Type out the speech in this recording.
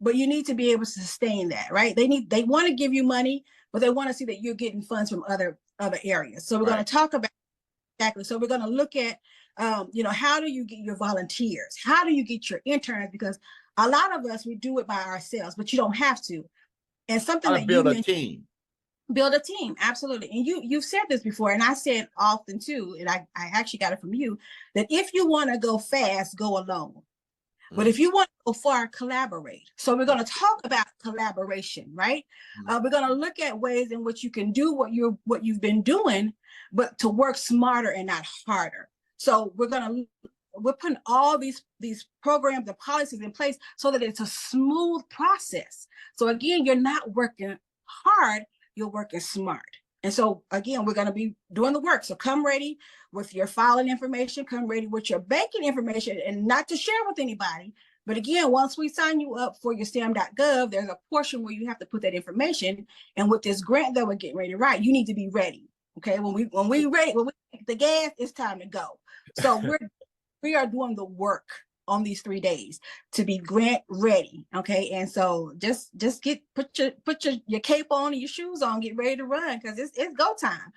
but you need to be able to sustain that, right? They want to give you money, but they want to see that you're getting funds from other areas. So we're going to talk about exactly. So we're going to look at, how do you get your volunteers? How do you get your interns? Because a lot of us, we do it by ourselves, but you don't have to. And something that build a team. Build a team, absolutely. And you've said this before, and I said often too, and I actually got it from you, that if you want to go fast, go alone. But if you want to go far, collaborate. So we're going to talk about collaboration, right? We're going to look at ways in which you can do what you've been doing, but to work smarter and not harder. So we're putting all these programs and policies in place so that it's a smooth process. So again, you're not working hard, you're working smart. And so again, we're going to be doing the work. So come ready with your filing information, come ready with your banking information, and not to share with anybody. But again, once we sign you up for your STEM.gov, there's a portion where you have to put that information. And with this grant that we're getting ready to write, you need to be ready. Okay, when we take the gas, it's time to go. So we are doing the work on these 3 days to be grant ready. Okay, and so just put your cape on and your shoes on, get ready to run, because it's go time.